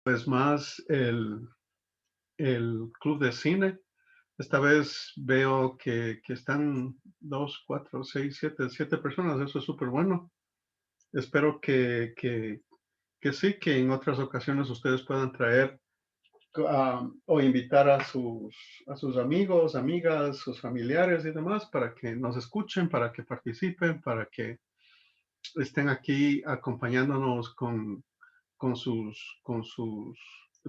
Pues más el club de cine. Esta vez veo que están 2, 4, 6, 7 personas. Eso es súper bueno. Espero que sí, que en otras ocasiones ustedes puedan traer o invitar a sus amigos, amigas, sus familiares y demás para que nos escuchen, para que participen, para que estén aquí acompañándonos con sus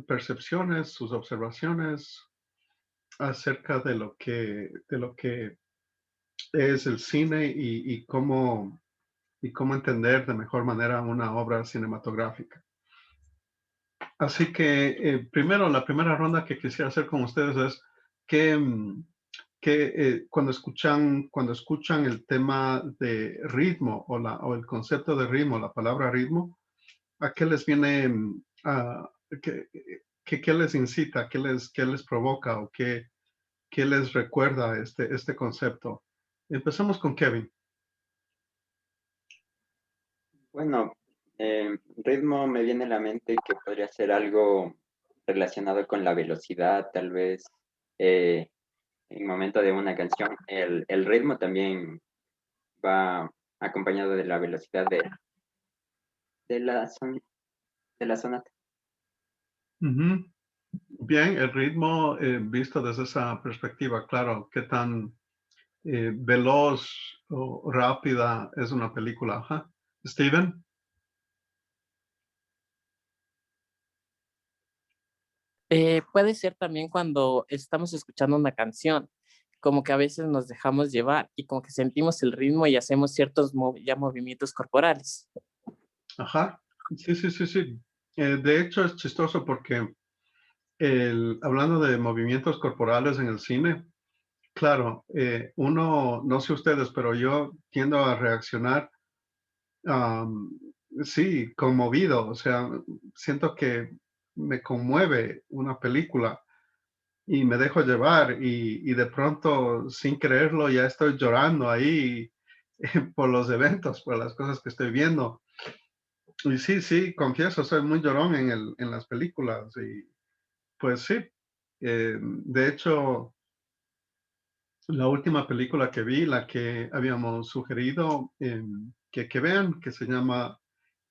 percepciones, sus observaciones acerca de lo que es el cine y cómo entender de mejor manera una obra cinematográfica. Así que primero, la primera ronda que quisiera hacer con ustedes es que, cuando escuchan el tema de ritmo o el concepto de ritmo, la palabra ritmo, ¿a qué les viene, qué, qué les incita, qué les provoca o qué les recuerda este concepto? Empezamos con Kevin. Bueno, ritmo me viene a la mente que podría ser algo relacionado con la velocidad, tal vez eh, en momento de una canción. El ritmo también va acompañado de la velocidad de la, de la sonata. Ujú. Bien, el ritmo visto desde esa perspectiva, claro, qué tan veloz o rápida es una película. Ajá. Steven. Puede ser también cuando estamos escuchando una canción, como que a veces nos dejamos llevar y como que sentimos el ritmo y hacemos ciertos ya movimientos corporales. Ajá. Sí, sí, sí, sí. De hecho, es chistoso porque hablando de movimientos corporales en el cine, claro, uno, no sé ustedes, pero yo tiendo a reaccionar, am, sí, conmovido. O sea, siento que me conmueve una película y me dejo llevar y de pronto, sin creerlo, ya estoy llorando ahí por los eventos, por las cosas que estoy viendo. Y sí, sí, confieso, soy muy llorón en las películas y pues sí. De hecho, la última película que vi, la que habíamos sugerido que vean, que se llama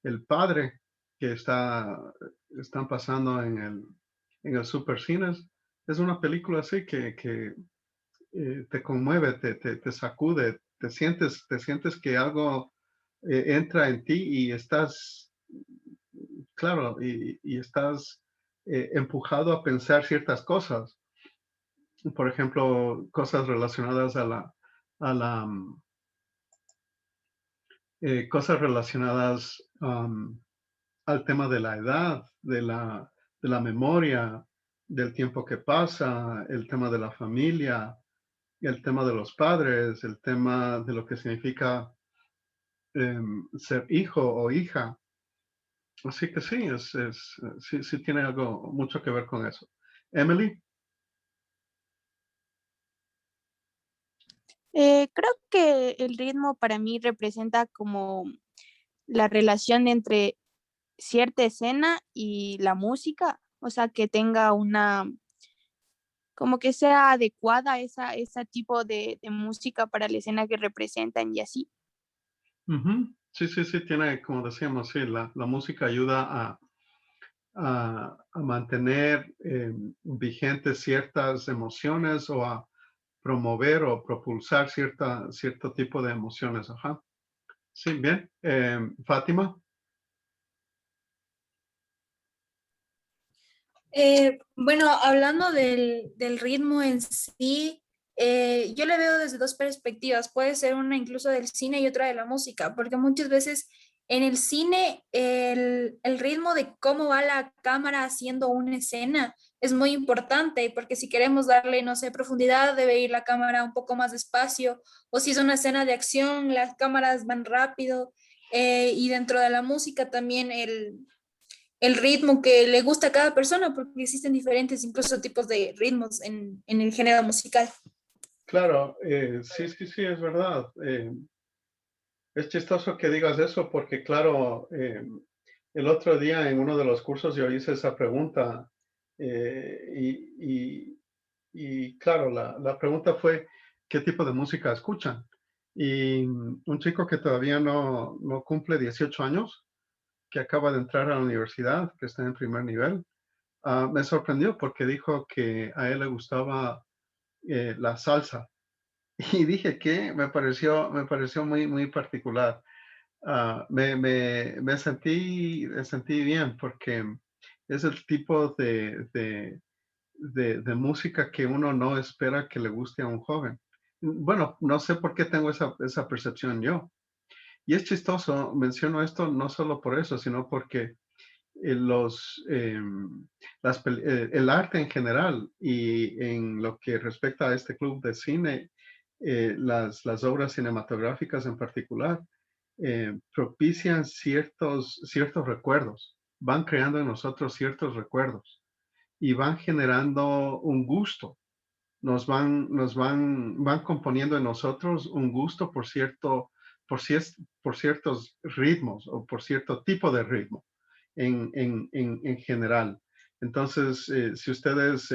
El Padre, que están pasando en el Supercines, es una película así que te conmueve, te sacude, te sientes que algo entra en ti y estás, claro, y estás empujado a pensar ciertas cosas. Por ejemplo, cosas relacionadas a la cosas relacionadas al tema de la edad, de la memoria, del tiempo que pasa, el tema de la familia, el tema de los padres, el tema de lo que significa ser hijo o hija. Así que sí, sí, sí tiene algo mucho que ver con eso. Emily. Creo que el ritmo para mí representa como la relación entre cierta escena y la música, o sea, que tenga una, como que sea adecuada esa tipo de música para la escena que representan y así. Ujú. Sí, sí, sí, tiene, como decíamos, sí, la música ayuda a mantener vigentes ciertas emociones o a promover o propulsar cierto tipo de emociones. Ajá. Sí, bien. Fátima. Bueno, hablando del ritmo en sí, yo le veo desde dos perspectivas. Puede ser una incluso del cine y otra de la música, porque muchas veces en el cine el ritmo de cómo va la cámara haciendo una escena es muy importante, porque si queremos darle, no sé, profundidad, debe ir la cámara un poco más despacio, o si es una escena de acción, las cámaras van rápido, y dentro de la música también el ritmo que le gusta a cada persona, porque existen diferentes incluso tipos de ritmos en el género musical. Claro, sí, sí, sí, es verdad. Es chistoso que digas eso porque, claro, el otro día en uno de los cursos yo hice esa pregunta y claro, la pregunta fue, ¿qué tipo de música escuchan? Y un chico que todavía no cumple 18 años, que acaba de entrar a la universidad, que está en primer nivel, me sorprendió porque dijo que a él le gustaba la salsa. Y dije que me pareció muy, muy particular. Me sentí bien porque es el tipo de música que uno no espera que le guste a un joven. Bueno, no sé por qué tengo esa percepción yo. Y es chistoso, menciono esto no solo por eso, sino porque los, el arte en general y en lo que respecta a este club de cine, las obras cinematográficas en particular, propician ciertos recuerdos, van creando en nosotros ciertos recuerdos y van generando un gusto, van componiendo en nosotros un gusto por ciertos ritmos o por cierto tipo de ritmo en general. Entonces, si ustedes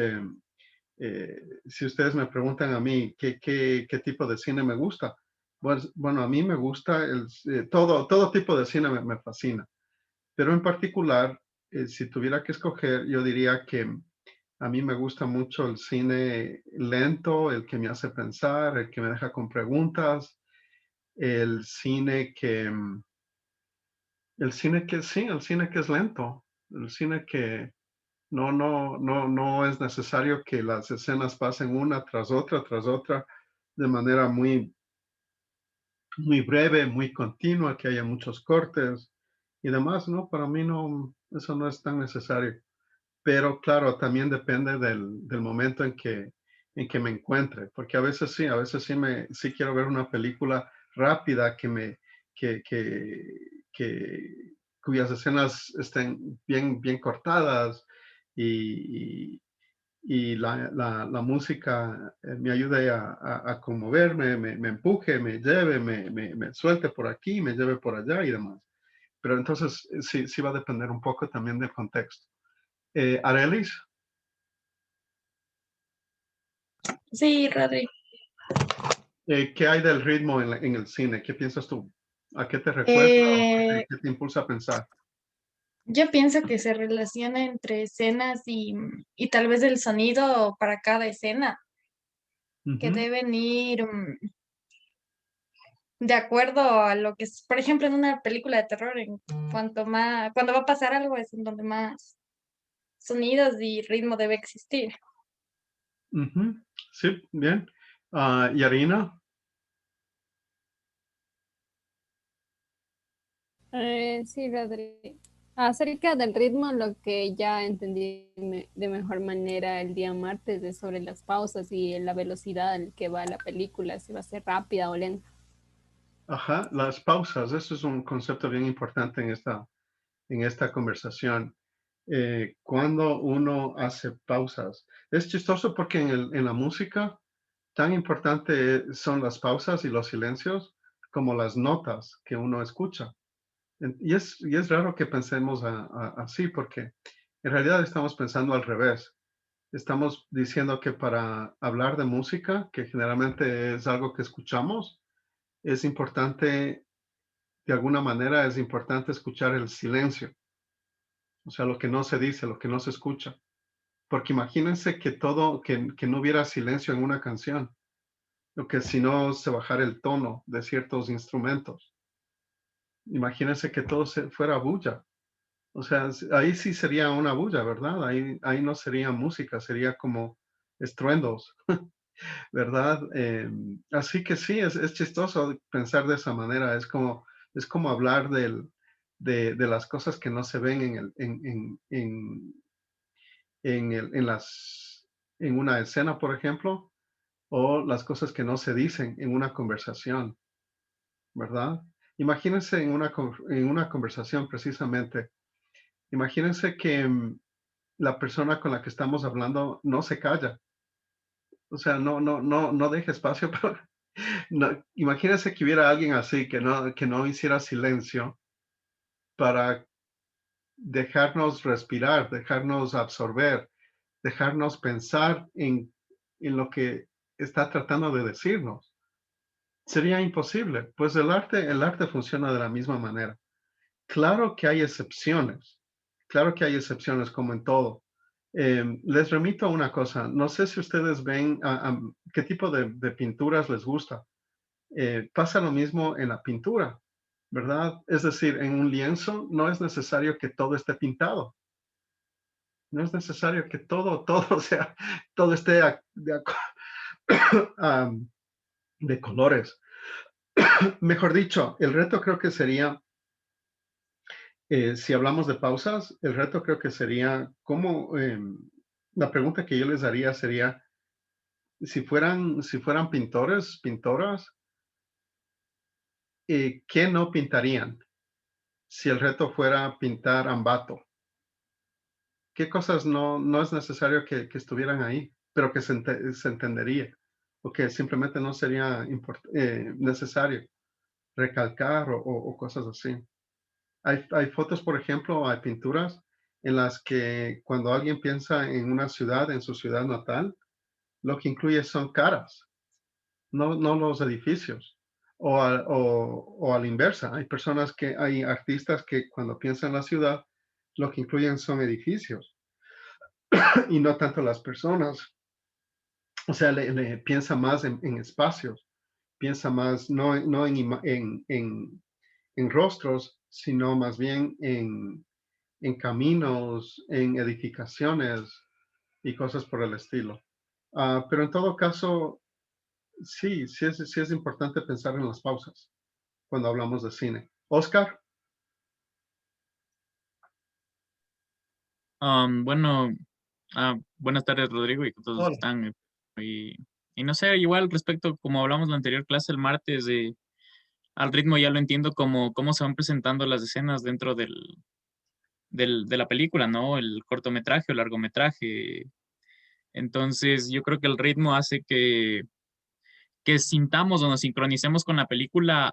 me preguntan a mí qué tipo de cine me gusta, pues, bueno, a mí me gusta todo tipo de cine me fascina, pero en particular, si tuviera que escoger, yo diría que a mí me gusta mucho el cine lento, el que me hace pensar, el que me deja con preguntas, el cine que, el cine que es lento, el cine que no es necesario que las escenas pasen una tras otra de manera muy breve, muy continua, que haya muchos cortes y demás, ¿no? Para mí no, eso no es tan necesario. Pero claro, también depende del momento en que me encuentre, porque a veces sí quiero ver una película rápida que, que, que- cuyas escenas estén bien cortadas y, y la música me ayude a conmoverme, me empuje, me lleve, me suelte por aquí, me lleve por allá y demás. Pero entonces sí va a depender un poco también del contexto. Arelis, Sí, Rodri. ¿qué hay del ritmo en el cine? ¿Qué piensas tú? ¿A qué te recuerda o Eh, qué te impulsa a pensar? yo pienso que se relaciona entre escenas y tal vez el sonido para cada escena, que Ujú, deben ir de acuerdo a lo que es, por ejemplo, en una película de terror, en cuanto más, cuando va a pasar algo es en donde más sonidos y ritmo debe existir. ujú. Sí, bien. Yarina, Sí, Rodri. Acerca del ritmo, lo que ya entendí de mejor manera el día martes es sobre las pausas y la velocidad en que va la película, si va a ser rápida o lenta. ajá, las pausas, eso es un concepto bien importante en esta conversación. Cuando uno hace pausas, es chistoso porque en la música tan importante son las pausas y los silencios como las notas que uno escucha. Y es raro que pensemos así, porque en realidad estamos pensando al revés. Estamos diciendo que para hablar de música, que generalmente es algo que escuchamos, es importante, de alguna manera, es importante escuchar el silencio, o sea, lo que no se dice, lo que no se escucha. Porque imagínense que no hubiera silencio en una canción, o que si no se bajara el tono de ciertos instrumentos. Imagínense que todo fuera bulla. O sea, ahí sí sería una bulla, ¿verdad? Ahí no sería música, sería como estruendos, ¿verdad? Así que sí, es chistoso pensar de esa manera. Es como hablar de las cosas que no se ven en una escena, por ejemplo, o las cosas que no se dicen en una conversación, ¿verdad? Imagínense en una conversación precisamente. Imagínense que la persona con la que estamos hablando no se calla. O sea, no deja espacio. Pero imagínense que hubiera alguien así que no hiciera silencio para dejarnos respirar, dejarnos absorber, dejarnos pensar en lo que está tratando de decirnos. Sería imposible, pues el arte funciona de la misma manera. Claro que hay excepciones, como en todo. Les remito a una cosa, no sé si ustedes ven qué tipo de pinturas les gusta. Pasa lo mismo en la pintura, ¿verdad? Es decir, en un lienzo no es necesario que todo esté pintado. No es necesario que todo, o sea, todo esté de colores. Mejor dicho, el reto creo que sería, si hablamos de pausas, el reto creo que sería cómo, la pregunta que yo les daría sería, si fueran pintores, pintoras, ¿qué no pintarían? Si el reto fuera pintar Ambato, ¿qué cosas no es necesario que estuvieran ahí, pero que se entendería? O que simplemente no sería necesario recalcar o cosas así. Hay fotos, por ejemplo, hay pinturas en las que cuando alguien piensa en una ciudad, en su ciudad natal, lo que incluye son caras, no los edificios. O a la inversa, hay artistas que cuando piensan en la ciudad, lo que incluyen son edificios y no tanto las personas. O sea, le piensa más en espacios, piensa más no en rostros, sino más bien en caminos, en edificaciones y cosas por el estilo. Pero en todo caso, sí es importante pensar en las pausas cuando hablamos de cine. Oscar. Bueno, buenas tardes, Rodrigo, y a todos los que Hola. están. Y, y no sé, igual respecto, como hablamos en la anterior clase el martes, al ritmo ya lo entiendo como cómo se van presentando las escenas dentro de la película, ¿no? El cortometraje o largometraje. Entonces, yo creo que el ritmo hace que sintamos o nos sincronicemos con la película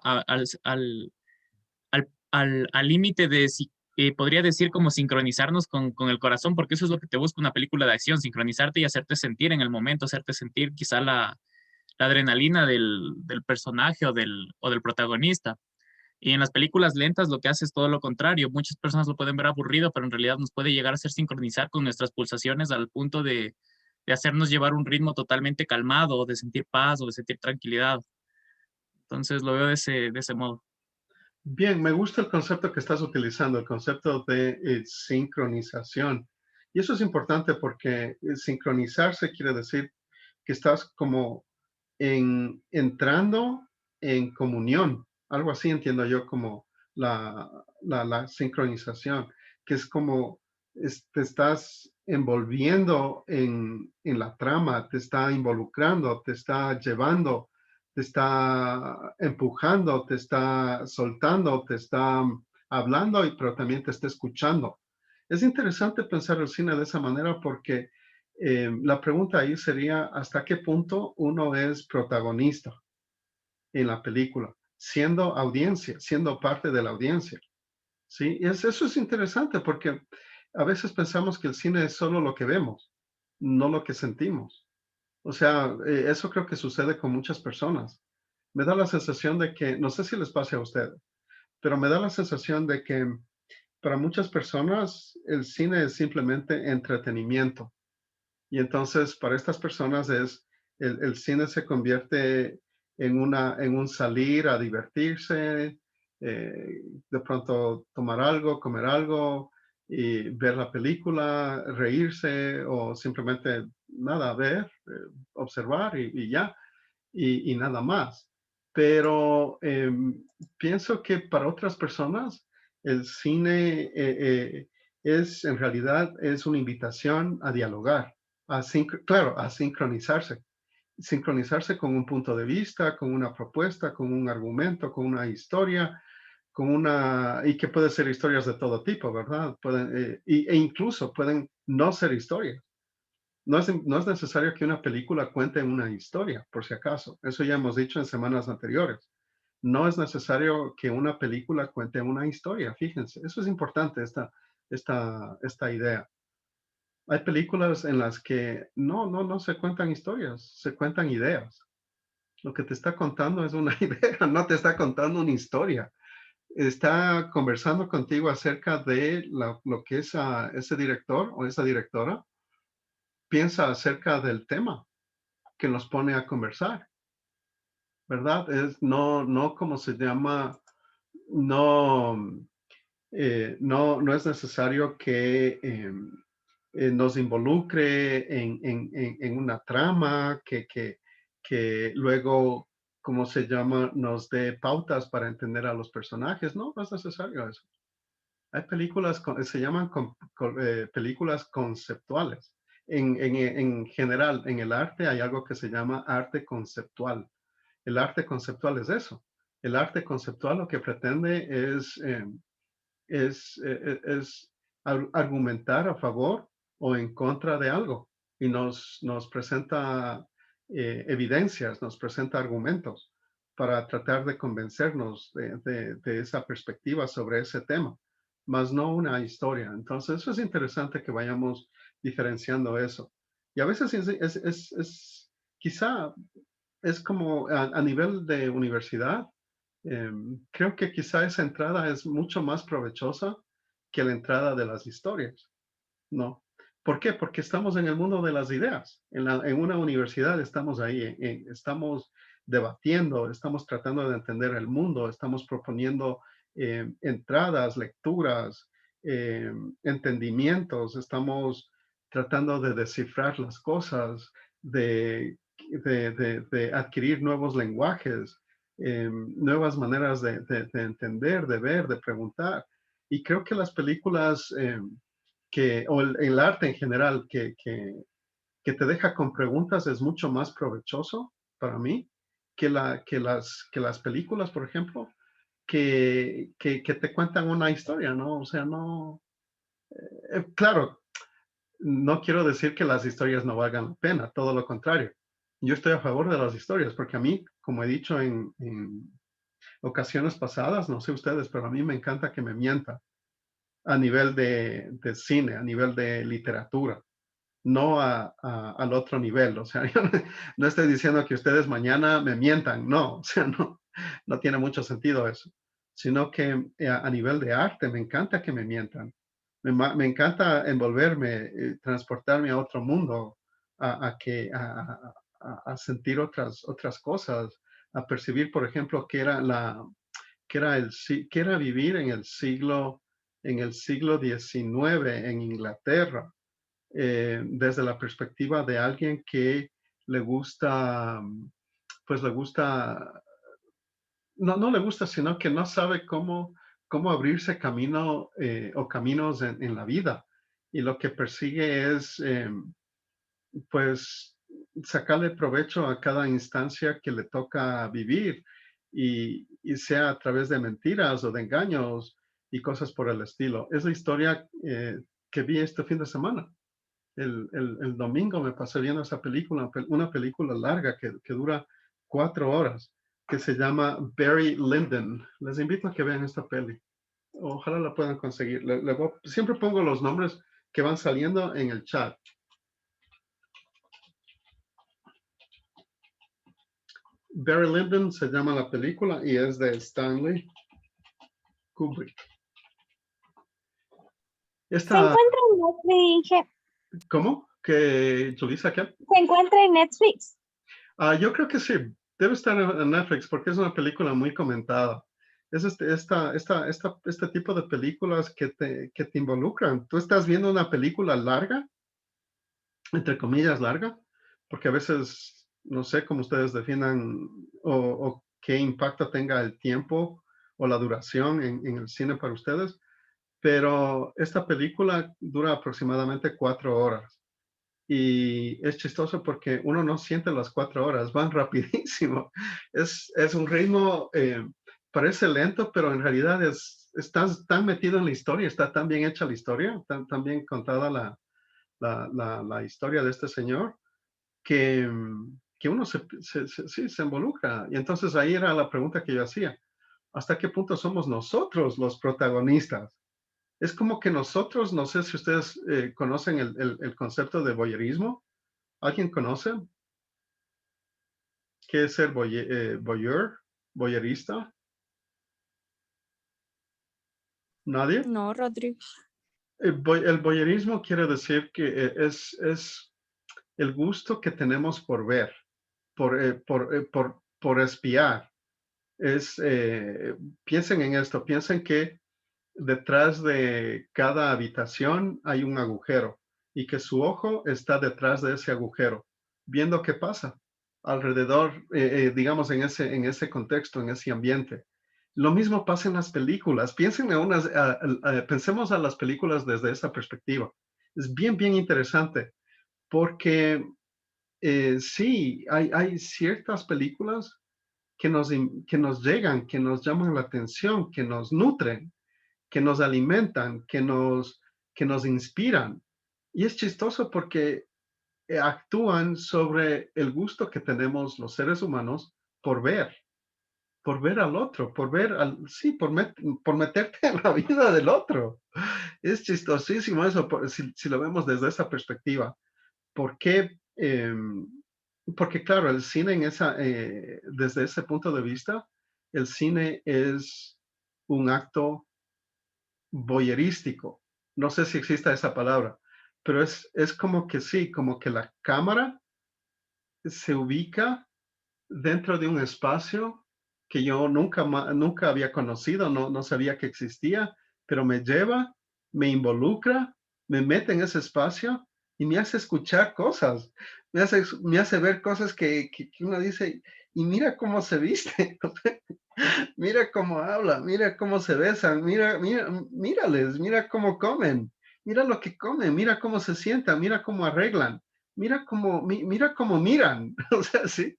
al límite de, si, podría decir, como sincronizarnos con el corazón, porque eso es lo que te busca una película de acción, sincronizarte y hacerte sentir en el momento, hacerte sentir quizá la adrenalina del personaje o del protagonista. Y en las películas lentas lo que hace es todo lo contrario. Muchas personas lo pueden ver aburrido, pero en realidad nos puede llegar a hacer sincronizar con nuestras pulsaciones al punto de hacernos llevar un ritmo totalmente calmado, de sentir paz o de sentir tranquilidad. Entonces lo veo de ese modo. Bien, me gusta el concepto que estás utilizando, el concepto de sincronización. Y eso es importante porque sincronizarse quiere decir que estás como entrando en comunión. Algo así entiendo yo como la sincronización, que es como te estás envolviendo en la trama, te está involucrando, te está llevando, te está empujando, te está soltando, te está hablando, pero también te está escuchando. Es interesante pensar el cine de esa manera porque la pregunta ahí sería, ¿hasta qué punto uno es protagonista en la película? Siendo audiencia, siendo parte de la audiencia. ¿Sí? Eso es interesante porque a veces pensamos que el cine es solo lo que vemos, no lo que sentimos. O sea, eso creo que sucede con muchas personas. Me da la sensación de que, no sé si les pase a ustedes, pero me da la sensación de que para muchas personas el cine es simplemente entretenimiento. Y entonces para estas personas el cine se convierte en un salir a divertirse, de pronto tomar algo, comer algo y ver la película, reírse o simplemente nada, ver, observar y ya, y nada más. Pero pienso que para otras personas el cine en realidad es una invitación a dialogar, claro, a sincronizarse con un punto de vista, con una propuesta, con un argumento, con una historia, y que puede ser historias de todo tipo, ¿verdad? E incluso pueden no ser historias. No es necesario que una película cuente una historia, por si acaso. Eso ya hemos dicho en semanas anteriores. No es necesario que una película cuente una historia, fíjense. Eso es importante, esta idea. Hay películas en las que no se cuentan historias, se cuentan ideas. Lo que te está contando es una idea, no te está contando una historia. Está conversando contigo acerca de lo que ese director o esa directora piensa acerca del tema que nos pone a conversar, ¿verdad? No como se llama, no, no es necesario que nos involucre en una trama que luego, ¿cómo se llama?, nos dé pautas para entender a los personajes. No es necesario eso. Hay películas, se llaman películas conceptuales. En general, en el arte hay algo que se llama arte conceptual. El arte conceptual es eso. El arte conceptual lo que pretende es argumentar a favor o en contra de algo y nos presenta evidencias, nos presenta argumentos para tratar de convencernos de esa perspectiva sobre ese tema, más no una historia. Entonces, eso es interesante que vayamos diferenciando eso. Y a veces quizá es como a nivel de universidad, creo que quizá esa entrada es mucho más provechosa que la entrada de las historias, ¿no? ¿Por qué? Porque estamos en el mundo de las ideas. En una universidad estamos ahí, estamos debatiendo, estamos tratando de entender el mundo, estamos proponiendo entradas, lecturas, entendimientos, estamos tratando de descifrar las cosas, de adquirir nuevos lenguajes, nuevas maneras de entender, de ver, de preguntar. Y creo que las películas o el arte en general que te deja con preguntas es mucho más provechoso para mí que las películas, por ejemplo, que te cuentan una historia, ¿no? O sea, no, claro, no quiero decir que las historias no valgan la pena, todo lo contrario. Yo estoy a favor de las historias porque a mí, como he dicho en ocasiones pasadas, no sé ustedes, pero a mí me encanta que me mientan a nivel de cine, a nivel de literatura, no al otro nivel. O sea, yo no estoy diciendo que ustedes mañana me mientan, no, o sea, no tiene mucho sentido eso, sino que a nivel de arte me encanta que me mientan. Me encanta envolverme, transportarme a otro mundo, a sentir otras cosas, a percibir, por ejemplo, que era vivir en el siglo XIX en Inglaterra, desde la perspectiva de alguien que le gusta, pues le gusta, no le gusta, sino que no sabe cómo abrirse camino o caminos en la vida. Y lo que persigue es, pues, sacarle provecho a cada instancia que le toca vivir y sea a través de mentiras o de engaños y cosas por el estilo. Es la historia que vi este fin de semana. El domingo me pasé viendo esa película, una película larga que dura 4 horas, que se llama Barry Lyndon. Les invito a que vean esta peli. Ojalá la puedan conseguir. Siempre pongo los nombres que van saliendo en el chat. Barry Lyndon se llama la película y es de Stanley Kubrick. Se encuentra en Netflix. ¿Cómo? ¿Que Julissa qué? Se encuentra en Netflix. Yo creo que sí. Debe estar en Netflix porque es una película muy comentada. Es este tipo de películas que te involucran. Tú estás viendo una película larga, entre comillas larga, porque a veces, no sé cómo ustedes definan o qué impacto tenga el tiempo o la duración en el cine para ustedes, pero esta película dura aproximadamente 4 horas. Y es chistoso porque uno no siente las 4 horas, van rapidísimo. Es un ritmo, parece lento, pero en realidad estás tan metido en la historia, está tan bien hecha la historia, tan bien contada la historia de este señor, que uno se involucra. Y entonces ahí era la pregunta que yo hacía. ¿Hasta qué punto somos nosotros los protagonistas? Es como que nosotros, no sé si ustedes conocen el concepto de voyeurismo. ¿Alguien conoce? ¿Qué es ser voyeur? ¿Voyeurista? ¿Nadie? No, Rodrigo. El voyeurismo quiere decir que es el gusto que tenemos por ver, por espiar. Piensen en esto, piensen que detrás de cada habitación hay un agujero y que su ojo está detrás de ese agujero, viendo qué pasa alrededor, digamos, en ese contexto, en ese ambiente. Lo mismo pasa en las películas. Pensemos a las películas desde esa perspectiva. Es bien, bien interesante porque sí, hay ciertas películas que nos llegan, que nos llaman la atención, que nos nutren, que nos alimentan, que nos inspiran. Y es chistoso porque actúan sobre el gusto que tenemos los seres humanos por ver al otro, sí, por meterte en la vida del otro. Es chistosísimo eso, si lo vemos desde esa perspectiva. ¿Por qué? Porque claro, el cine desde ese punto de vista, el cine es un acto voyeurístico. No sé si exista esa palabra, pero es como que sí, como que la cámara se ubica dentro de un espacio que yo nunca había conocido, no sabía que existía, pero me lleva, me involucra, me mete en ese espacio y me hace escuchar cosas, me hace ver cosas que uno dice, y mira cómo se viste, mira cómo habla, mira cómo se besan, mírales, mira cómo comen, mira lo que comen, mira cómo se sientan, mira cómo arreglan, mira cómo miran, o sea, sí.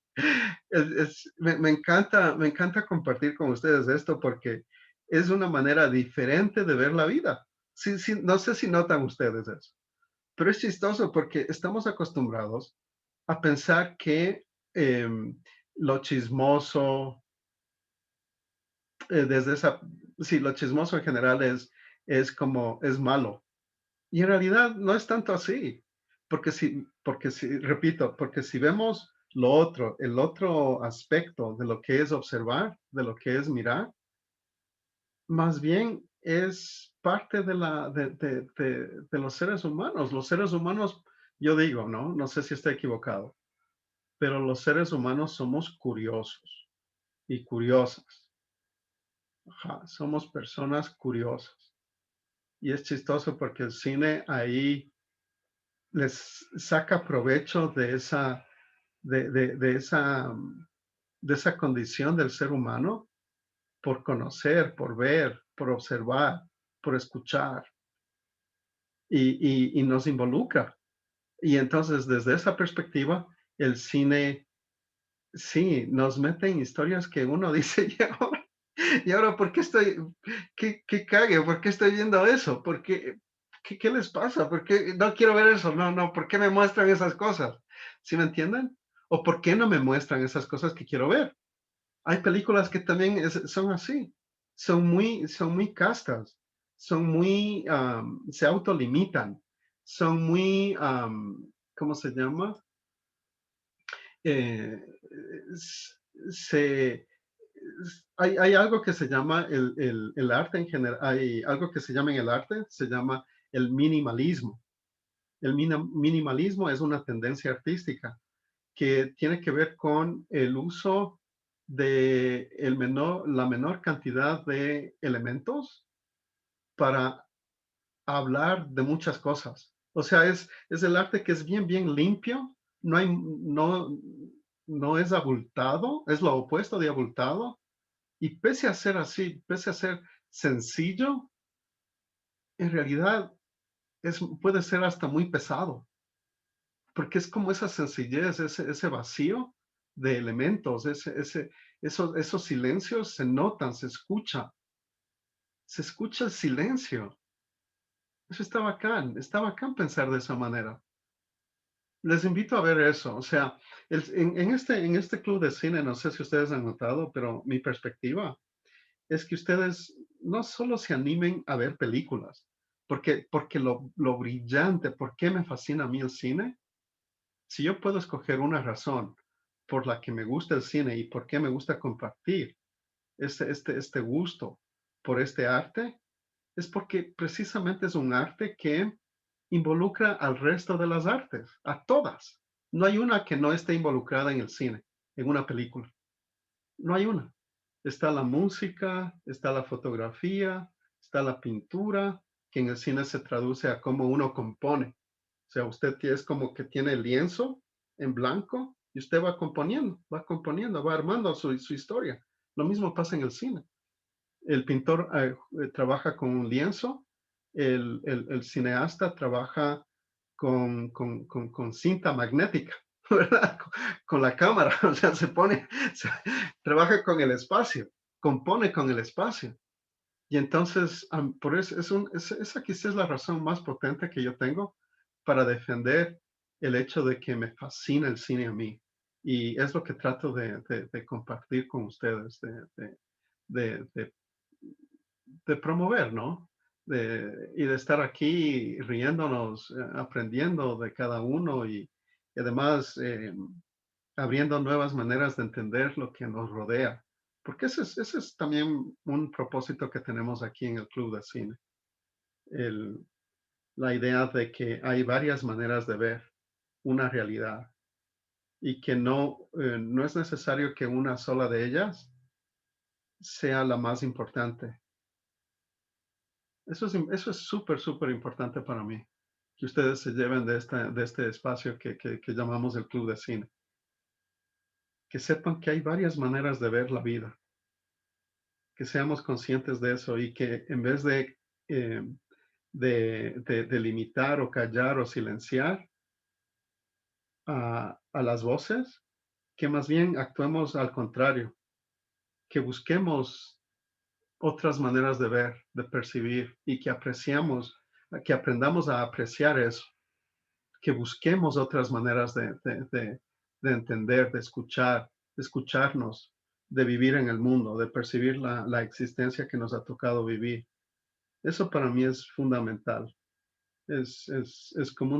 Me encanta compartir con ustedes esto porque es una manera diferente de ver la vida. Sí, sí, no sé si notan ustedes eso, pero es chistoso porque estamos acostumbrados a pensar que lo chismoso, sí, lo chismoso en general es malo. Y en realidad no es tanto así, repito, porque si vemos el otro aspecto de lo que es observar, de lo que es mirar, más bien es parte de los seres humanos. Los seres humanos, yo digo, ¿no? No sé si estoy equivocado, pero los seres humanos somos curiosos y curiosas. Ajá, somos personas curiosas. Y es chistoso porque el cine ahí les saca provecho de esa condición del ser humano por conocer, por ver, por observar, por escuchar y nos involucra. Y entonces desde esa perspectiva, el cine sí nos mete en historias que uno dice, ¿y ahora por qué qué cague? ¿Por qué estoy viendo eso? ¿Qué les pasa? ¿Por qué no quiero ver eso? No, ¿por qué me muestran esas cosas? ¿Sí me entienden? ¿O por qué no me muestran esas cosas que quiero ver? Hay películas que también son así, son muy castas, se autolimitan, son muy, ¿cómo se llama? Eh, se, hay algo que se llama el arte en general, hay algo que se llama en el arte, se llama el minimalismo. El minimalismo es una tendencia artística que tiene que ver con el uso de la menor cantidad de elementos para hablar de muchas cosas. O sea, es el arte que es bien, bien limpio, no es abultado, es lo opuesto de abultado, y pese a ser así, pese a ser sencillo, en realidad puede ser hasta muy pesado, porque es como esa sencillez, ese vacío de elementos, esos silencios se notan, se escucha el silencio. Eso está bacán pensar de esa manera. Les invito a ver eso, o sea, en este club de cine, no sé si ustedes han notado, pero mi perspectiva es que ustedes no solo se animen a ver películas, Porque lo brillante, ¿por qué me fascina a mí el cine? Si yo puedo escoger una razón por la que me gusta el cine y por qué me gusta compartir este gusto por este arte, es porque precisamente es un arte que involucra al resto de las artes, a todas. No hay una que no esté involucrada en el cine, en una película. No hay una. Está la música, está la fotografía, está la pintura, que en el cine se traduce a cómo uno compone. O sea, usted es como que tiene el lienzo en blanco y usted va componiendo, va armando su historia. Lo mismo pasa en el cine. El pintor trabaja con un lienzo, el cineasta trabaja con cinta magnética, ¿verdad? Con la cámara, o sea, trabaja con el espacio, compone con el espacio. Y entonces, por eso, esa quizás es la razón más potente que yo tengo para defender el hecho de que me fascina el cine a mí. Y es lo que trato de compartir con ustedes, de, de, de promover, ¿no? Y de estar aquí riéndonos, aprendiendo de cada uno y además abriendo nuevas maneras de entender lo que nos rodea. Porque ese es también un propósito que tenemos aquí en el Club de Cine. La idea de que hay varias maneras de ver una realidad y que no es necesario que una sola de sea la más importante. Eso es súper, súper importante para mí, que ustedes se lleven de este espacio que llamamos el Club de Cine. Que sepan que hay varias maneras de ver la vida, que seamos conscientes de eso y que en vez de limitar o callar o silenciar a las voces, que más bien actuemos al contrario, que busquemos otras maneras de ver, de percibir y que aprendamos a apreciar eso, que busquemos otras maneras de entender, de escucharnos, de vivir en el mundo, de percibir la existencia que nos ha tocado vivir. Eso para mí es fundamental. Es como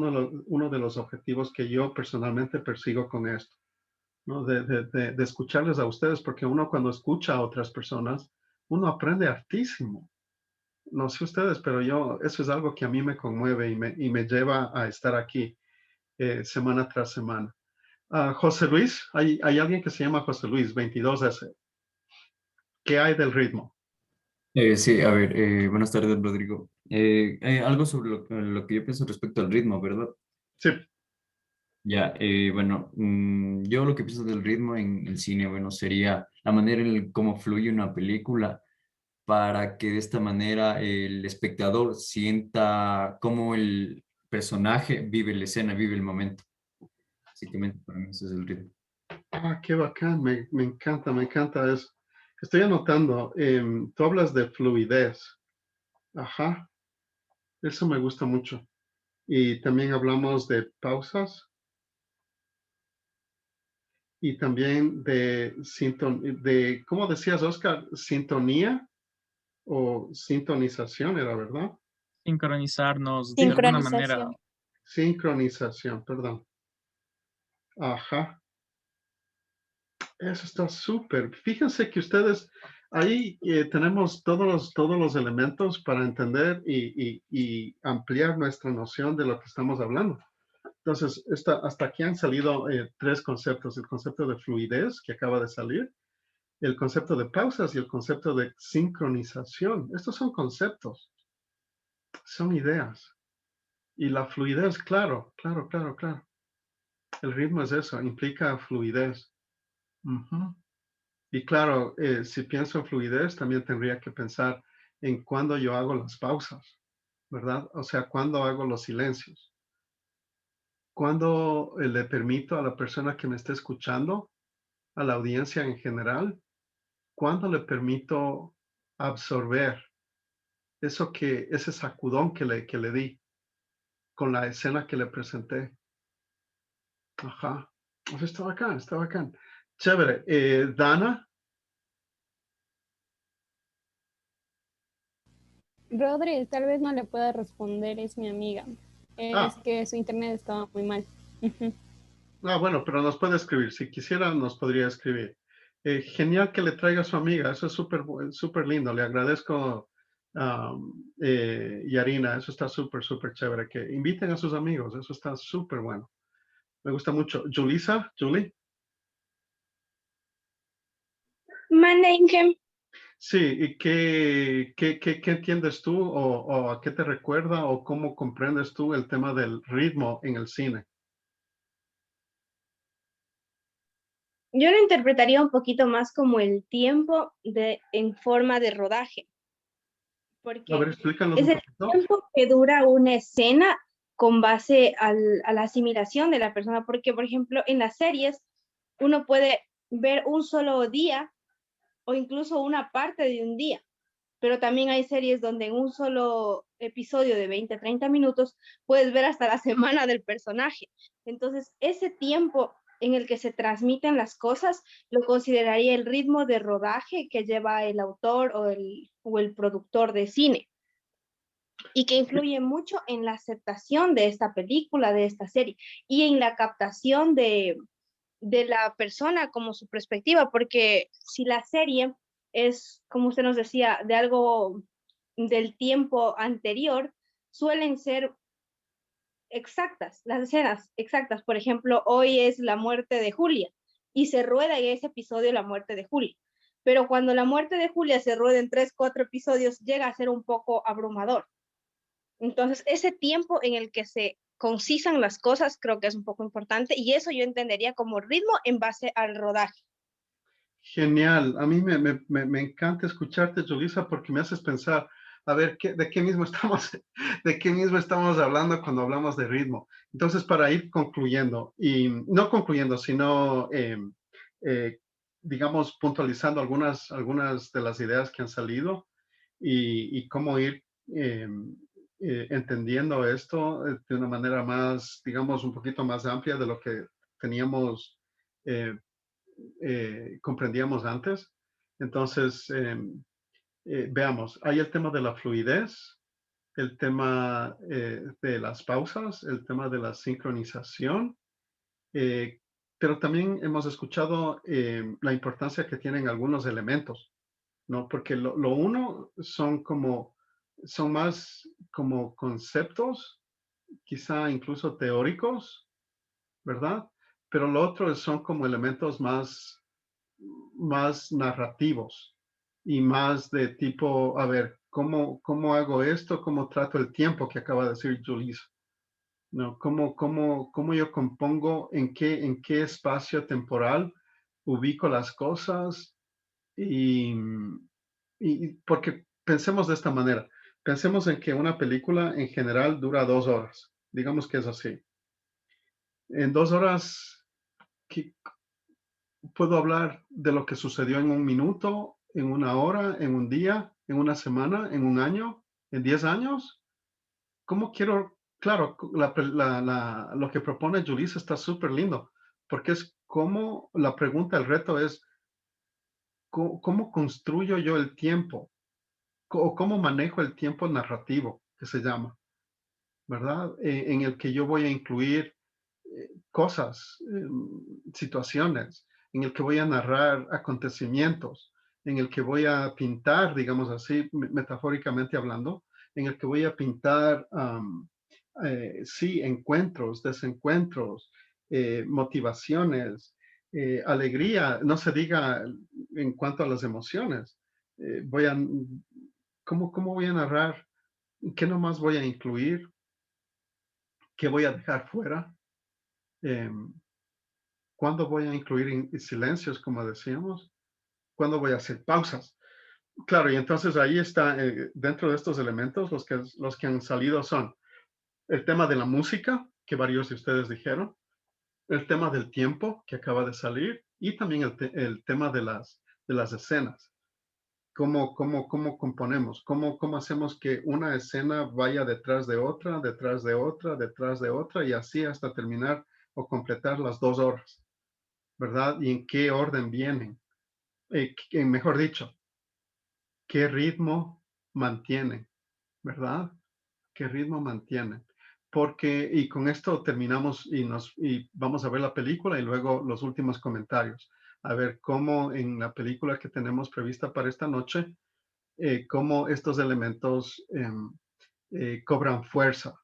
uno de los objetivos que yo personalmente persigo con esto, ¿no? De escucharles a ustedes, porque uno cuando escucha a otras personas, uno aprende hartísimo. No sé ustedes, pero eso es algo que a mí me conmueve y me lleva a estar aquí semana tras semana. José Luis, hay alguien que se llama José Luis, 22S. ¿Qué hay del ritmo? Sí, a ver, buenas tardes, Rodrigo. Algo sobre lo que yo pienso respecto al ritmo, ¿verdad? Sí, Ya, bueno, yo lo que pienso del ritmo en el cine, bueno, sería la manera en cómo fluye una película para que de esta manera el espectador sienta cómo el personaje vive la escena, vive el momento. Básicamente, para mí ese es el ritmo. qué bacán, me encanta eso. Estoy anotando, tú hablas de fluidez. Ajá, eso me gusta mucho. Y también hablamos de pausas y también ¿cómo decías, Oscar? Sintonía o sintonización, era verdad. Sincronizarnos de alguna manera. Sincronización. Sincronización, perdón. Ajá, eso está súper. Fíjense que ustedes, ahí tenemos todos los elementos para entender y ampliar nuestra noción de lo que estamos hablando. Entonces, hasta aquí han salido 3 conceptos. El concepto de fluidez, que acaba de salir, el concepto de pausas y el concepto de sincronización. Estos son conceptos, son ideas. Y la fluidez, claro. El ritmo es eso, implica fluidez. Ujú. Y claro, si pienso en fluidez, también tendría que pensar en cuándo yo hago las pausas, ¿verdad? O sea, cuándo hago los silencios. Cuándo le permito a la persona que me esté escuchando, a la audiencia en general, cuándo le permito absorber ese sacudón que le di con la escena que le presenté. Ajá. O sea, está bacán. Chévere. Dana. Rodri, tal vez no le pueda responder, es mi amiga. Es que su internet estaba muy mal. Bueno, pero nos puede escribir. Si quisiera, nos podría escribir. Genial que le traiga a su amiga. Eso es súper lindo. Le agradezco, Yarina. Eso está súper chévere. Que inviten a sus amigos. Eso está súper bueno. Me gusta mucho. Julissa, Julie. Mande, Inge. Sí, ¿y qué entiendes tú o a qué te recuerda o cómo comprendes tú el tema del ritmo en el cine? Yo lo interpretaría un poquito más como el tiempo en forma de rodaje, A ver, porque explícanos es un el poquito. tiempo que dura una escena con base a la asimilación de la persona, porque por ejemplo en las series uno puede ver un solo día o incluso una parte de un día, pero también hay series donde en un solo episodio de 20 a 30 minutos puedes ver hasta la semana del personaje. Entonces, ese tiempo en el que se transmiten las cosas lo consideraría el ritmo de rodaje que lleva el autor o el productor de cine y que influye mucho en la aceptación de esta película, de esta serie y en la captación de la persona como su perspectiva, porque si la serie es, como usted nos decía, de algo del tiempo anterior, suelen ser exactas, las escenas exactas. Por ejemplo, hoy es la muerte de Julia y se rueda en ese episodio la muerte de Julia. Pero cuando la muerte de Julia se rueda en 3, 4 episodios, llega a ser un poco abrumador. Entonces, ese tiempo en el que se concisan las cosas creo que es un poco importante y eso yo entendería como ritmo en base al rodaje. Genial. A mí me encanta escucharte, Julissa, porque me haces pensar, a ver, ¿de qué mismo estamos, de qué mismo estamos hablando cuando hablamos de ritmo? Entonces, para ir concluyendo, y no concluyendo, sino, digamos, puntualizando algunas de las ideas que han salido y cómo ir eh, entendiendo esto de una manera más, digamos, un poquito más amplia de lo que teníamos eh, comprendíamos antes. Entonces, veamos, hay el tema de la fluidez, el tema de las pausas, el tema de la sincronización, pero también hemos escuchado la importancia que tienen algunos elementos, ¿no? Porque lo uno son más como conceptos, quizá incluso teóricos, ¿verdad? Pero lo otro son como elementos más narrativos y más de tipo, a ver, ¿cómo hago esto? ¿Cómo trato el tiempo que acaba de decir Julissa? ¿No? ¿Cómo yo compongo, en qué espacio temporal ubico las cosas? Y porque pensemos de esta manera, pensemos en que una película en general dura 2 horas, digamos que es así. En 2 horas, ¿qué, puedo hablar de lo que sucedió en un minuto, en una hora, en un día, en una semana, en un año, en 10 años? ¿Cómo quiero? Claro, lo que propone Julissa está súper lindo, porque es como la pregunta, el reto es, ¿cómo construyo yo el tiempo? ¿O cómo manejo el tiempo narrativo, que se llama, ¿verdad? En el que yo voy a incluir cosas, situaciones, en el que voy a narrar acontecimientos, en el que voy a pintar, digamos así, metafóricamente hablando, en el que voy a pintar, sí, encuentros, desencuentros, motivaciones, alegría, no se diga en cuanto a las emociones. Voy a, ¿cómo voy a narrar? ¿Qué nomás voy a incluir? ¿Qué voy a dejar fuera? Em, ¿Cuándo voy a incluir silencios, como decíamos? ¿Cuándo voy a hacer pausas? Claro, y entonces ahí está, dentro de estos elementos, los que han salido son el tema de la música, que varios de ustedes dijeron, el tema del tiempo, que acaba de salir, y también el tema de las escenas. ¿Cómo componemos? ¿Cómo hacemos que una escena vaya detrás de otra, detrás de otra, detrás de otra, y así hasta terminar o completar las 2 horas? ¿Verdad? Y en qué orden vienen. Mejor dicho, qué ritmo mantienen. ¿verdad? ¿Qué ritmo mantienen? Porque, y con esto terminamos y vamos a ver la película y luego los últimos comentarios. A ver cómo en la película que tenemos prevista para esta noche, cómo estos elementos cobran fuerza,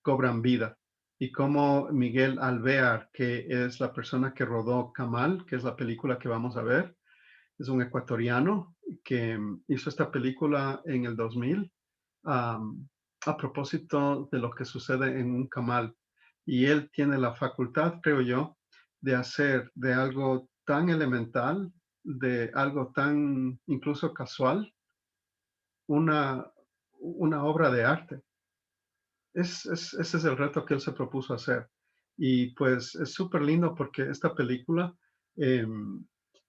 cobran vida. Y cómo Miguel Alvear, que es la persona que rodó Camal, que es la película que vamos a ver, es un ecuatoriano que hizo esta película en el 2000 a propósito de lo que sucede en un camal. Y él tiene la facultad, creo yo, de hacer de algo tan elemental, de algo tan incluso casual, una, una obra de arte. Ese es el reto que él se propuso hacer. Y pues es súper lindo porque em,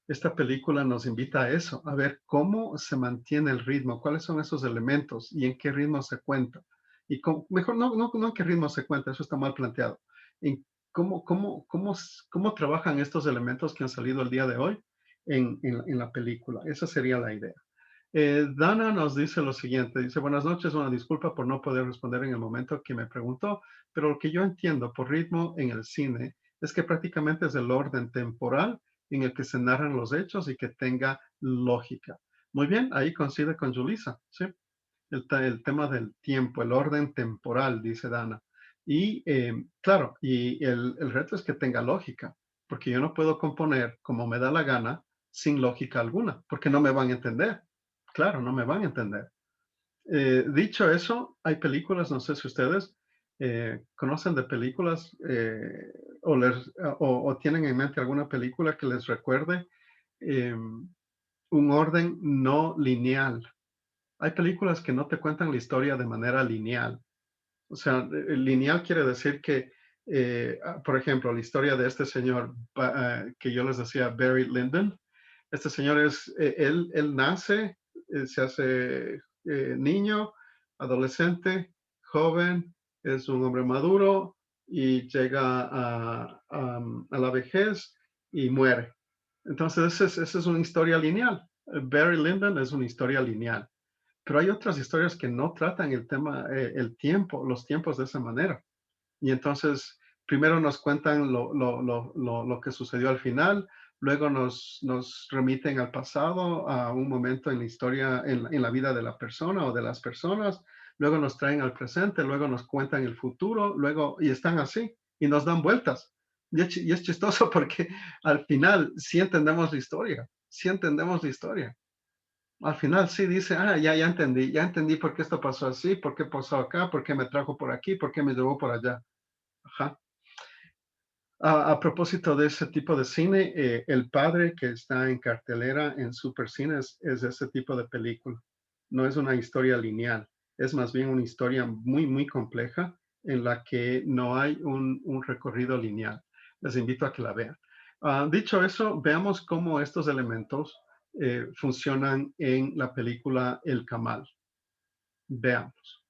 esta película nos invita a eso, a ver cómo se mantiene el ritmo, cuáles son esos elementos y en qué ritmo se cuenta. Y mejor no en qué ritmo se cuenta, eso está mal planteado. En cómo trabajan estos elementos que han salido el día de hoy en la película. Esa sería la idea. Dana nos dice lo siguiente, dice, buenas noches, una disculpa por no poder responder en el momento que me preguntó, pero lo que yo entiendo por ritmo en el cine es que prácticamente es el orden temporal en el que se narran los hechos y que tenga lógica. Muy bien, ahí coincide con Julissa, ¿sí? El tema del tiempo, el orden temporal, dice Dana. Y claro, y el reto es que tenga lógica, porque yo no puedo componer como me da la gana sin lógica alguna, porque no me van a entender. Claro, no me van a entender. Dicho eso, hay películas, no sé si ustedes conocen de películas o tienen en mente alguna película que les recuerde un orden no lineal. Hay películas que no te cuentan la historia de manera lineal. O sea, lineal quiere decir que, por ejemplo, la historia de este señor que yo les decía, Barry Lyndon. Este señor él nace, se hace niño, adolescente, joven, es un hombre maduro y llega a la vejez y muere. Entonces, esa es una historia lineal. Barry Lyndon es una historia lineal. Pero hay otras historias que no tratan el tema, el tiempo, los tiempos de esa manera. Y entonces, primero nos cuentan lo que sucedió al final, luego nos remiten al pasado, a un momento en la historia, en la vida de la persona o de las personas, luego nos traen al presente, luego nos cuentan el futuro, luego, y están así, y nos dan vueltas. Y es chistoso porque al final sí entendemos la historia, sí entendemos la historia. Al final sí dice, ya entendí por qué esto pasó así, por qué pasó acá, por qué me trajo por aquí, por qué me llevó por allá. Ajá. A propósito de ese tipo de cine, El Padre, que está en cartelera en Supercine, es ese tipo de película. No es una historia lineal, es más bien una historia muy, muy compleja en la que no hay un recorrido lineal. Les invito a que la vean. Dicho eso, veamos cómo estos elementos funcionan en la película El Camal. Veamos.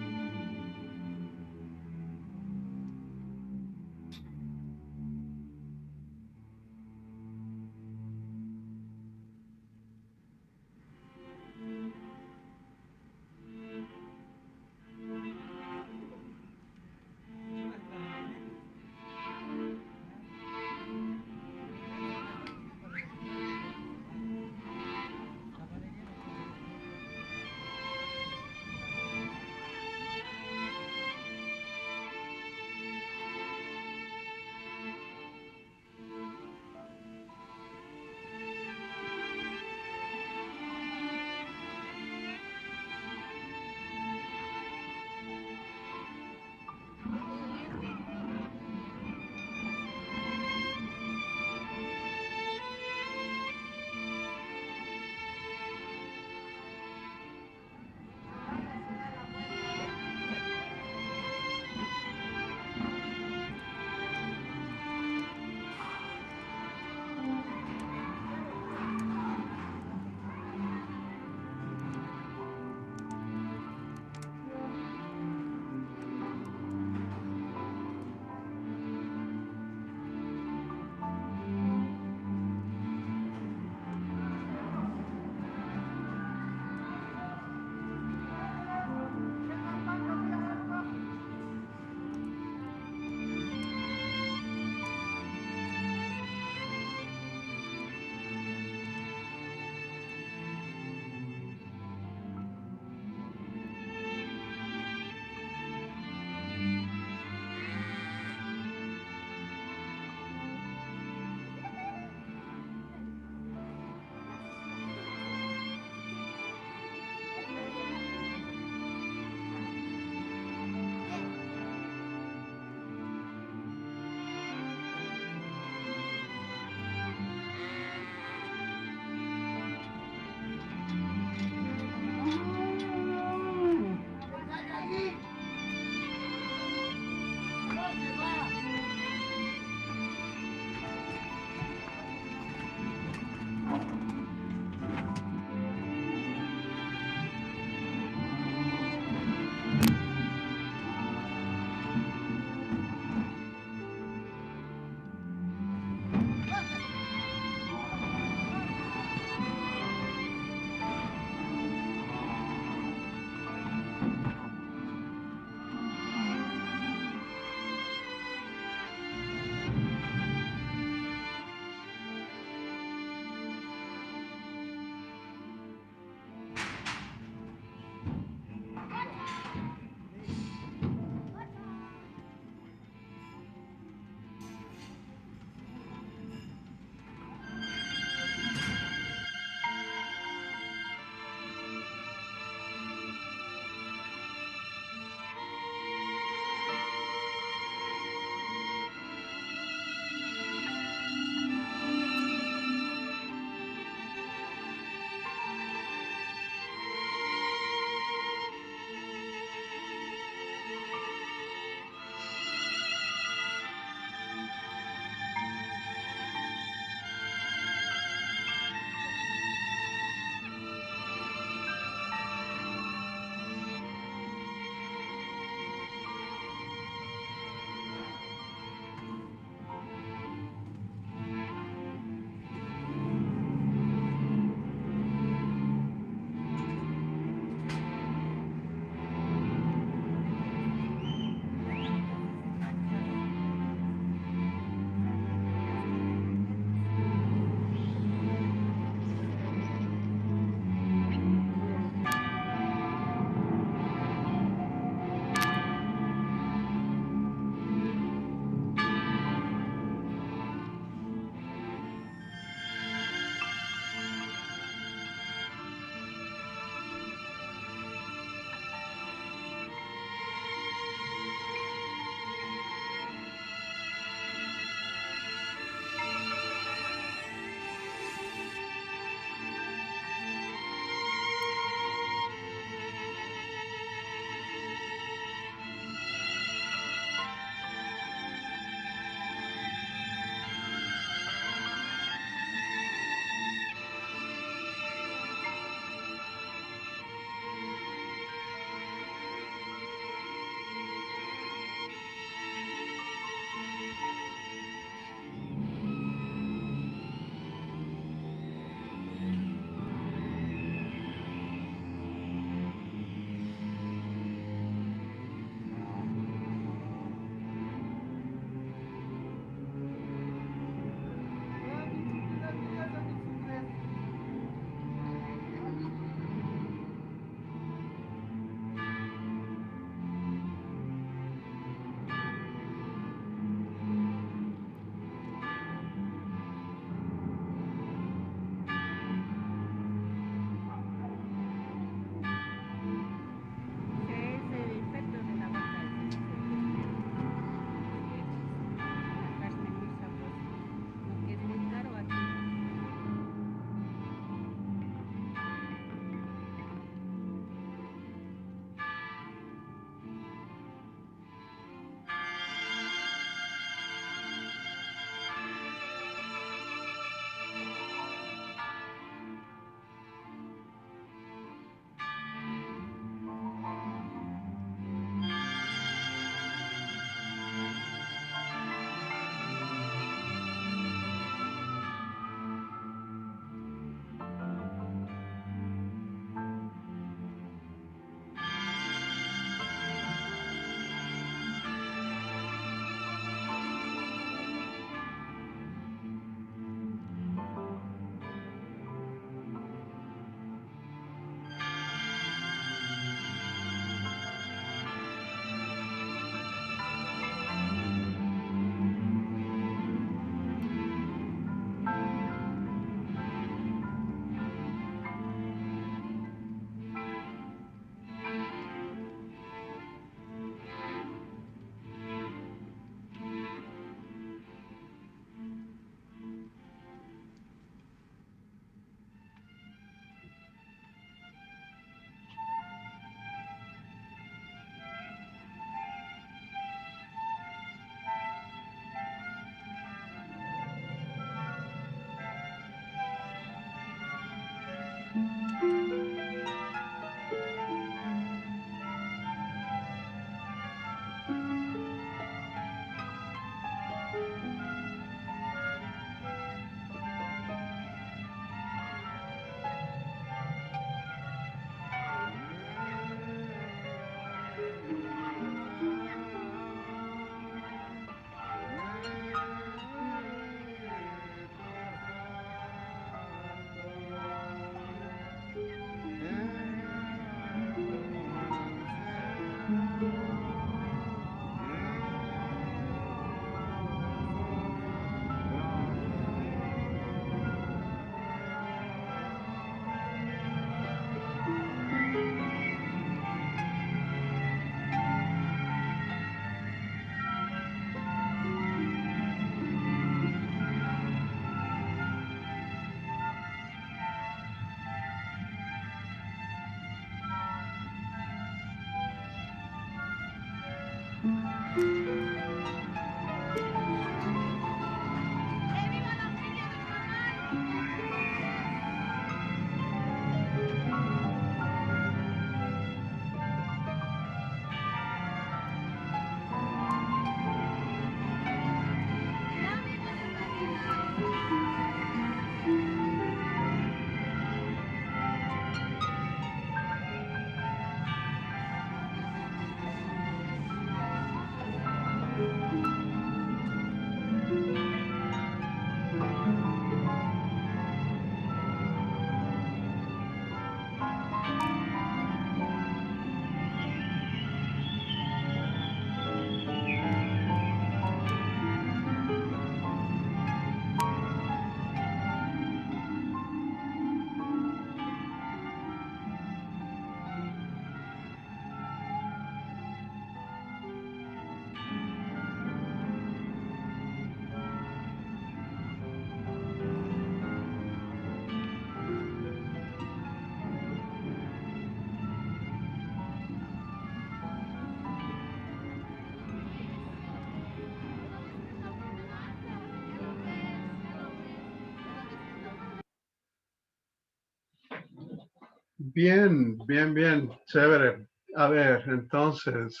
Bien, bien, bien, chévere. A ver, entonces,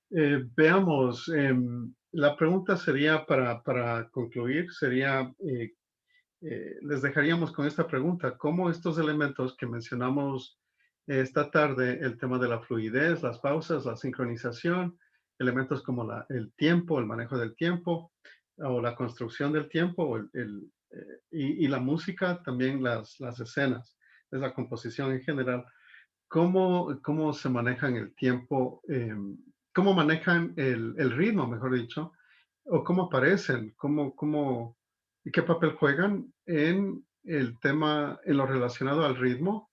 veamos, la pregunta sería para concluir, sería, les dejaríamos con esta pregunta, ¿cómo estos elementos que mencionamos esta tarde, el tema de la fluidez, las pausas, la sincronización, elementos como el tiempo, el manejo del tiempo, o la construcción del tiempo, y la música, también las escenas, es la composición en general, cómo se manejan el tiempo, cómo manejan el ritmo, mejor dicho, o cómo aparecen, y qué papel juegan en el tema, en lo relacionado al ritmo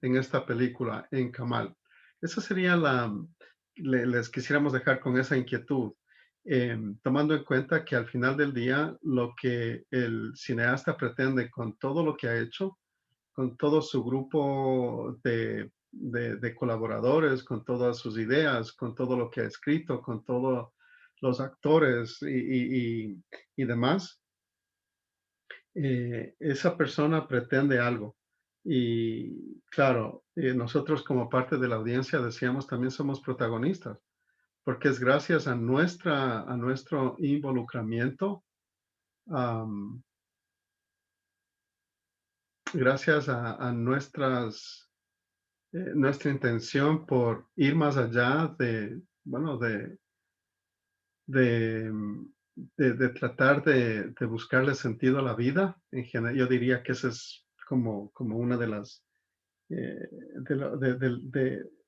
en esta película, en Kamal. Esa sería les quisiéramos dejar con esa inquietud, tomando en cuenta que al final del día lo que el cineasta pretende con todo lo que ha hecho, con todo su grupo de colaboradores, con todas sus ideas, con todo lo que ha escrito, con todos los actores y demás, esa persona pretende algo. Y claro, nosotros como parte de la audiencia decíamos también somos protagonistas, porque es gracias a nuestro involucramiento, gracias a nuestra intención por ir más allá bueno, de, de tratar de buscarle sentido a la vida. En general, yo diría que esa es como una de las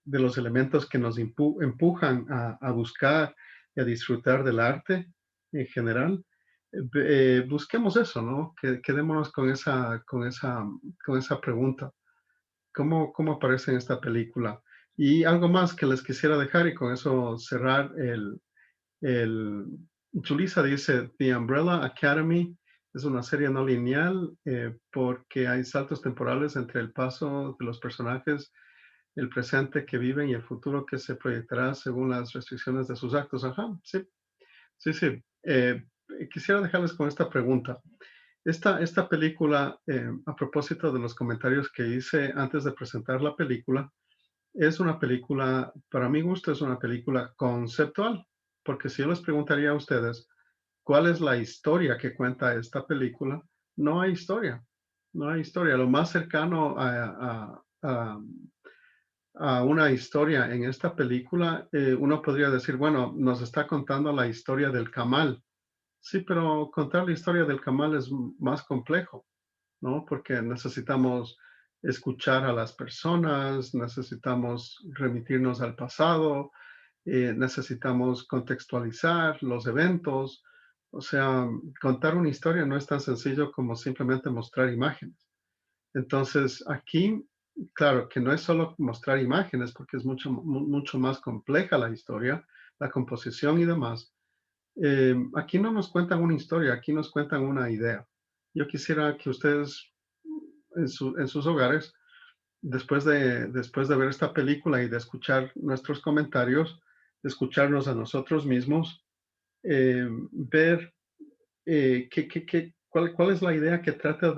de los elementos que nos empujan a buscar y a disfrutar del arte en general. Busquemos eso, ¿no? Quedémonos con esa pregunta. ¿Cómo aparece en esta película? Y algo más que les quisiera dejar y con eso cerrar el Julissa dice, The Umbrella Academy es una serie no lineal porque hay saltos temporales entre el paso de los personajes, el presente que viven y el futuro que se proyectará según las restricciones de sus actos. Ajá, sí, sí, sí. Quisiera dejarles con esta pregunta. Esta película, a propósito de los comentarios que hice antes de presentar la película, es una película, para mi gusto, es una película conceptual, porque si yo les preguntaría a ustedes cuál es la historia que cuenta esta película, no hay historia, no hay historia. Lo más cercano a una historia en esta película, uno podría decir, bueno, nos está contando la historia del Kamal. Sí, pero contar la historia del Kamal es más complejo, ¿no? Porque necesitamos escuchar a las personas, necesitamos remitirnos al pasado, necesitamos contextualizar los eventos. O sea, contar una historia no es tan sencillo como simplemente mostrar imágenes. Entonces, aquí, claro, que no es solo mostrar imágenes, porque es mucho más compleja la historia, la composición y demás. Aquí no nos cuentan una historia, aquí nos cuentan una idea. Yo quisiera que ustedes en sus hogares, después de ver esta película y de escuchar nuestros comentarios, de escucharnos a nosotros mismos, ver cuál es la idea que trata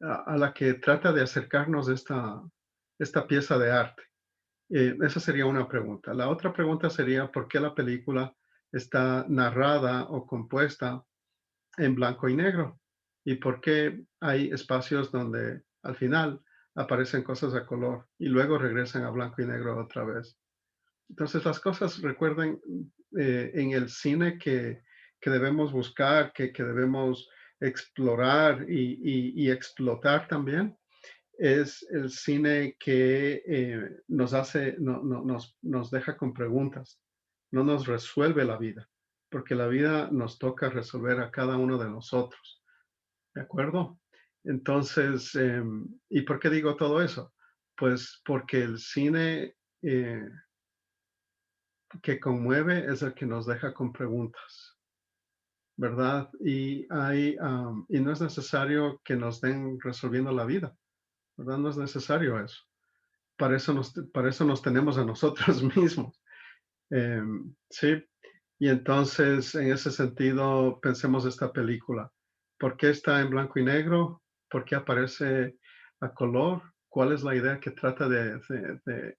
a la que trata de acercarnos esta pieza de arte. Esa sería una pregunta. La otra pregunta sería, ¿por qué la película está narrada o compuesta en blanco y negro? ¿Y por qué hay espacios donde al final aparecen cosas a color y luego regresan a blanco y negro otra vez? Entonces, las cosas, recuerden, en el cine que debemos buscar, que debemos explorar y explotar también, es el cine que nos hace, nos deja con preguntas, no nos resuelve la vida, porque la vida nos toca resolver a cada uno de nosotros. ¿De acuerdo? Entonces, ¿y por qué digo todo eso? Pues porque el cine que conmueve es el que nos deja con preguntas, ¿verdad? Y no es necesario que nos den resolviendo la vida, ¿verdad? No es necesario eso. Para eso nos tenemos a nosotros mismos. Sí. Y entonces, en ese sentido, pensemos esta película. ¿Por qué está en blanco y negro? ¿Por qué aparece a color? cuál es la idea que trata de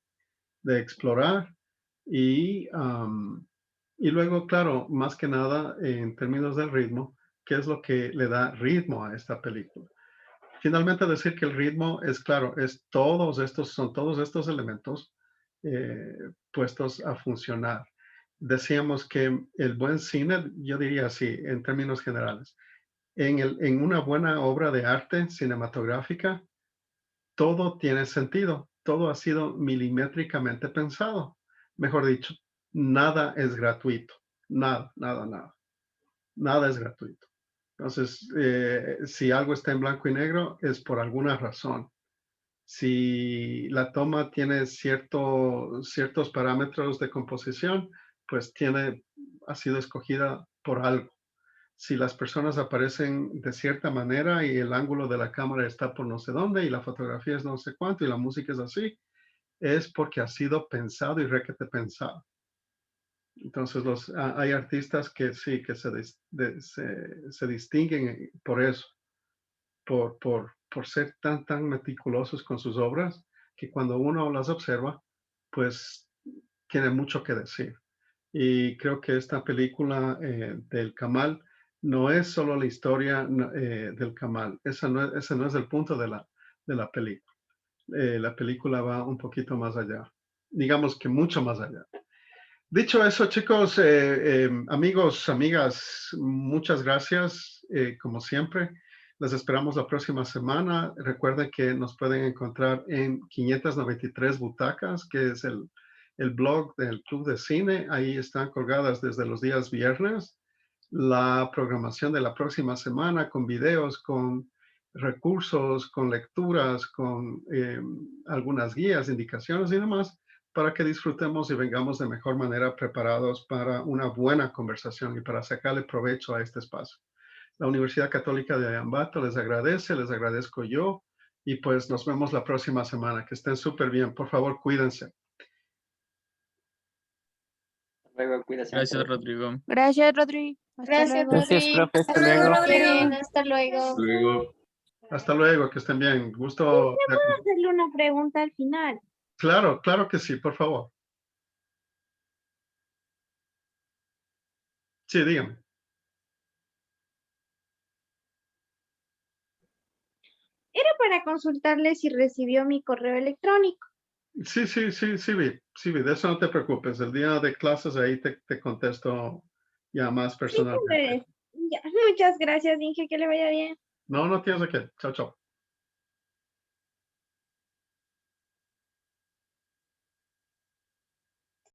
explorar y luego, claro, más que nada en términos del ritmo, qué es lo que le da ritmo a esta película. Finalmente decir que el ritmo es claro, son todos estos elementos puestos a funcionar. Decíamos que el buen cine, yo diría así, en términos generales, en una buena obra de arte cinematográfica, todo tiene sentido, todo ha sido milimétricamente pensado. Mejor dicho, nada es gratuito, nada, nada, nada. Nada es gratuito. Entonces, si algo está en blanco y negro, es por alguna razón. Si la toma tiene ciertos parámetros de composición, pues ha sido escogida por algo. Si las personas aparecen de cierta manera y el ángulo de la cámara está por no sé dónde y la fotografía es no sé cuánto y la música es así, es porque ha sido pensado y requete pensado. Entonces hay artistas que sí, que se distinguen por eso, por ser tan meticulosos con sus obras, que cuando uno las observa, pues tiene mucho que decir. Y creo que esta película del Camal no es solo la historia del Camal, ese no es el punto de la película. La película va un poquito más allá, digamos que mucho más allá. Dicho eso, chicos, amigos, amigas, muchas gracias, como siempre. Les esperamos la próxima semana. Recuerden que nos pueden encontrar en 593 Butacas, que es el blog del Club de Cine. Ahí están colgadas desde los días viernes la programación de la próxima semana con videos, con recursos, con lecturas, con algunas guías, indicaciones y demás, para que disfrutemos y vengamos de mejor manera preparados para una buena conversación y para sacarle provecho a este espacio. La Universidad Católica de Ambato les agradezco yo y pues nos vemos la próxima semana. Que estén súper bien. Por favor, cuídense. Luego, cuídate. Gracias, Rodrigo. Gracias, Rodri. Hasta Gracias, luego. Gracias, Rodri. profe. Hasta Hasta luego, luego. Rodrigo. Hasta luego. Luego. Hasta luego, que estén bien. Gusto. Hacerle una pregunta al final. Claro, claro que sí, por favor. Sí, dígame. Era para consultarle si recibió mi correo electrónico. Sí, vi, de eso no te preocupes. El día de clases ahí te contesto ya más personalmente. Ya, muchas gracias, Inge, que le vaya bien. No tienes que. Chao, chao.